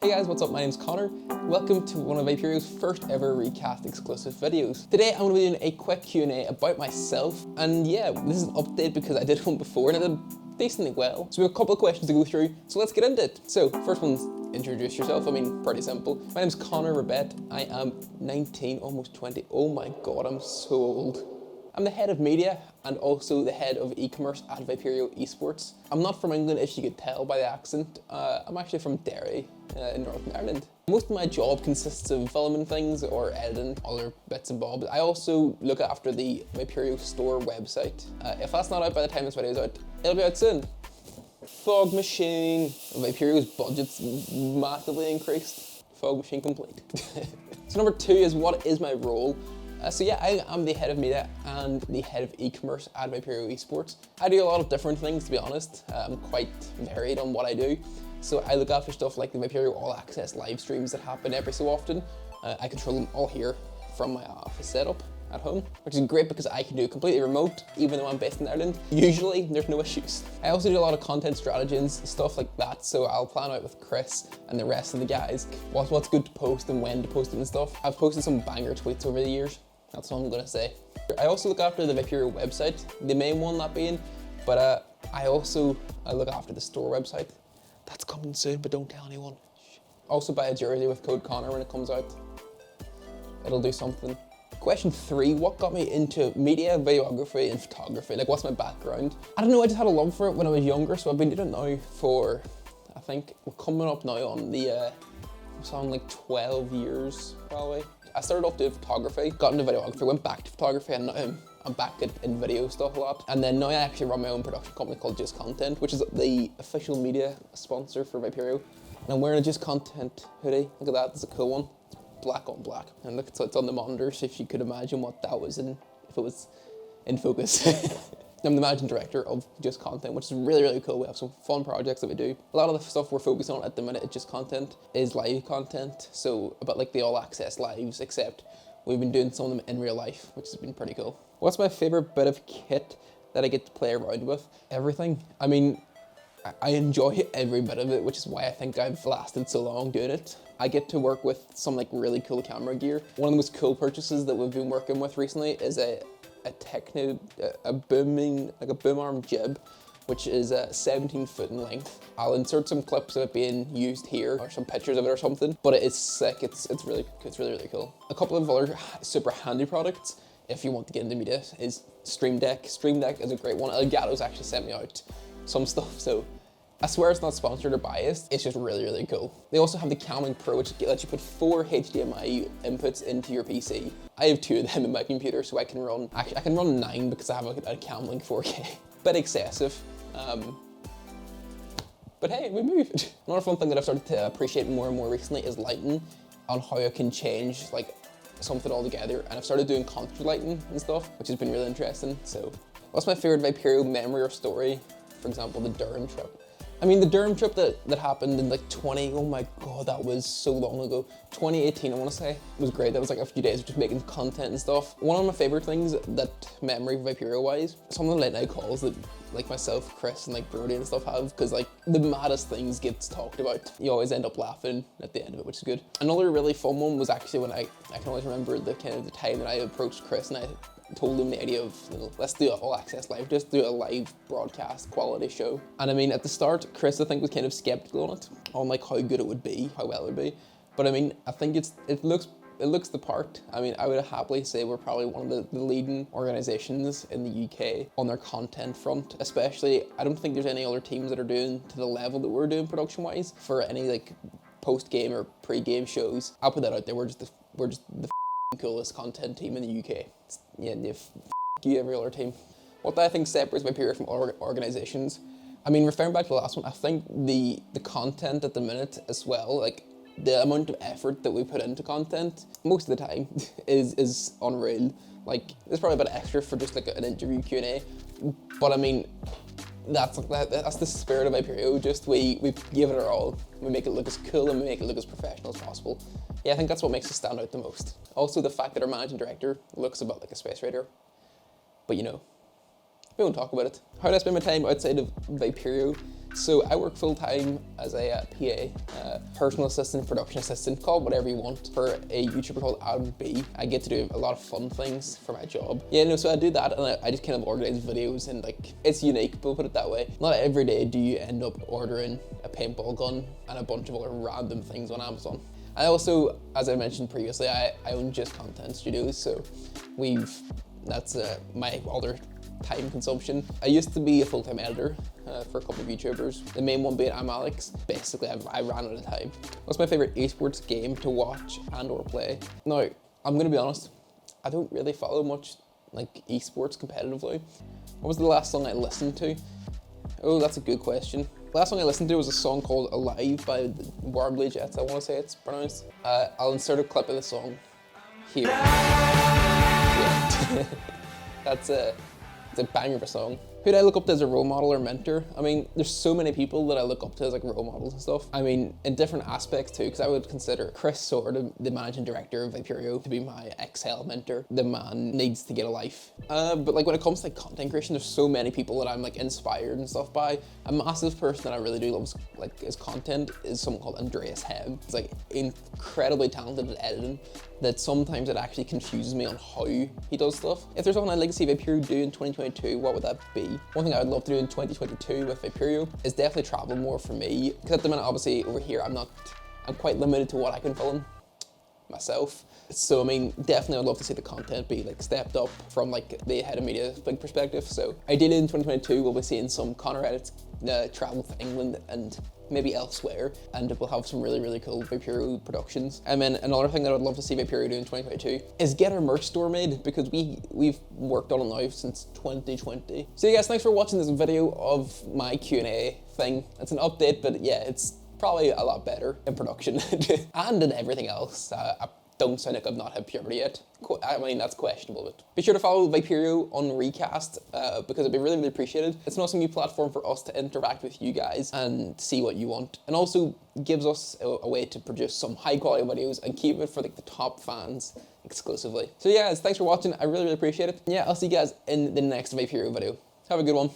Hey guys, what's up? My name's Connor. Welcome to one of Viperio's first ever recast exclusive videos. Today I'm going to be doing a quick Q&A about myself, and yeah, this is an update because I did one before and I did decently well. So we have a couple of questions to go through, so let's get into it. So, first one's introduce yourself. I mean, pretty simple. My name's Conor Rabbett. I am 19, almost 20. Oh my god, I'm so old. I'm the head of media and also the head of e-commerce at Viperio Esports. I'm not from England, if you could tell by the accent. I'm actually from Derry in Northern Ireland. Most of my job consists of filming things or editing other bits and bobs. I also look after the Viperio store website. If that's not out by the time this video is out, it'll be out soon. Fog machine. Viperio's budget's massively increased. Fog machine complete. So number 2 is, what is my role? So yeah, I am the head of media and the head of e-commerce at Viperio Esports. I do a lot of different things, to be honest. I'm quite varied on what I do. So I look after stuff like the Viperio All Access live streams that happen every so often. I control them all here from my office setup at home, which is great because I can do it completely remote, even though I'm based in Ireland. Usually, there's no issues. I also do a lot of content strategy and stuff like that, so I'll plan out with Chris and the rest of the guys what's good to post and when to post it and stuff. I've posted some banger tweets over the years. That's all I'm gonna say. I also look after the Viperio website, the main one that being, but I look after the store website. That's coming soon, but don't tell anyone. Also buy a jersey with code Connor when it comes out. It'll do something. Question 3, what got me into media, videography, and photography? Like, what's my background? I don't know, I just had a love for it when I was younger, so I've been doing it now for, I think, we're coming up now on the, like 12 years, probably. I started off doing photography, got into videography, went back to photography, and now I'm back in video stuff a lot. And then now I actually run my own production company called Just Content, which is the official media sponsor for Viperio. And I'm wearing a Just Content hoodie. Look at that, it's a cool one. It's black on black. And look, it's on the monitors, if you could imagine what that was in, if it was in focus. I'm the managing director of Just Content, which is really, really cool. We have some fun projects that we do. A lot of the stuff we're focused on at the minute at Just Content is live content. So about like the all access lives, except we've been doing some of them in real life, which has been pretty cool. What's my favorite bit of kit that I get to play around with? Everything. I mean, I enjoy every bit of it, which is why I think I've lasted so long doing it. I get to work with some like really cool camera gear. One of the most cool purchases that we've been working with recently is a boom arm jib, which is 17 foot in length. I'll insert some clips of it being used here or some pictures of it or something, but it's sick. It's really cool. A couple of other super handy products, if you want to get into media, is Stream Deck. Stream Deck is a great one. Elgato's actually sent me out some stuff, so I swear it's not sponsored or biased. It's just really, really cool. They also have the Camlink Pro, which lets you put 4 HDMI inputs into your PC. I have 2 of them in my computer, so I can run 9 because I have a Camlink 4K. Bit excessive, but hey, we moved. Another fun thing that I've started to appreciate more and more recently is lighting, on how I can change like something altogether. And I've started doing concert lighting and stuff, which has been really interesting. So, what's my favorite Viperio memory or story? For example, the Durham trip. I mean, the Durham trip that happened in like oh my god, that was so long ago. 2018, I want to say. It was great. That was like a few days of just making content and stuff. One of my favorite things, that memory Viperio-wise, some of the late night calls that like myself, Chris, and like Brody and stuff have, because like the maddest things gets talked about. You always end up laughing at the end of it, which is good. Another really fun one was actually when I can always remember the time that I approached Chris and I told him the idea of, let's do an all access live, just do a live broadcast quality show. And I mean, at the start, Chris, I think, was kind of skeptical on it, on like how good it would be, how well it would be. But I mean, I think it looks the part. I mean, I would happily say we're probably one of the leading organizations in the UK on their content front, especially. I don't think there's any other teams that are doing to the level that we're doing production wise for any like post-game or pre-game shows. I'll put that out there, we're just the coolest content team in the UK. You every other team. What I think separates Viperio from other organizations, I mean, referring back to the last one, I think the content at the minute as well, like the amount of effort that we put into content most of the time is unreal. Like, there's probably a bit extra for just like an interview Q&A, but I mean, that's the spirit of Viperio. Just we give it our all. We make it look as cool and we make it look as professional as possible. Yeah, I think that's what makes us stand out the most. Also, the fact that our managing director looks a bit like a space raider, but you know, we won't talk about it. How do I spend my time outside of Viperio? So I work full-time as a PA, personal assistant, production assistant, call it whatever you want, for a YouTuber called Adam B. I get to do a lot of fun things for my job. Yeah, no, so I do that, and I just kind of organize videos, and like, it's unique, but we'll put it that way. Not every day do you end up ordering a paintball gun and a bunch of other random things on Amazon. I also, as I mentioned previously, I own Just Content Studios, so that's my other time consumption. I used to be a full-time editor for a couple of YouTubers, the main one being I'm Alex. Basically, I ran out of time. What's my favorite esports game to watch and or play? Now, I'm gonna be honest, I don't really follow much like esports competitively. What was the last song I listened to? Oh, that's a good question. The last song I listened to was a song called Alive by the Warbly Jets, I want to say it's pronounced. I'll insert a clip of the song here. Yeah. It's a banger of a song. Who do I look up to as a role model or mentor? I mean, there's so many people that I look up to as like role models and stuff. I mean, in different aspects too, because I would consider Chris Sword, the managing director of Viperio, to be my Excel mentor. The man needs to get a life. But like when it comes to like content creation, there's so many people that I'm like inspired and stuff by. A massive person that I really do love like his content is someone called Andreas Hem. He's like incredibly talented at editing, that sometimes it actually confuses me on how he does stuff. If there's something I'd like to see Viperio do in 2022, what would that be? One thing I would love to do in 2022 with Viperio is definitely travel more for me. Because at the minute, obviously over here, I'm quite limited to what I can film myself. So I mean, definitely I'd love to see the content be like stepped up from like the head of media big perspective. So ideally in 2022, we'll be seeing some Conor Rabbett travel to England and maybe elsewhere, and we'll have some really, really cool Viperio productions. And then another thing that I'd love to see Viperio do in 2022 is get our merch store made, because we've worked on it now since 2020. So yeah guys, thanks for watching this video of my Q&A thing. It's an update, but yeah, it's probably a lot better in production and in everything else. I don't sound like I've not had puberty yet. I mean, that's questionable, but be sure to follow Viperio on Recast because it'd be really, really appreciated. It's an awesome new platform for us to interact with you guys and see what you want, and also gives us a way to produce some high quality videos and keep it for like the top fans exclusively. So yeah, guys, thanks for watching. I really, really appreciate it. Yeah, I'll see you guys in the next Viperio video. Have a good one.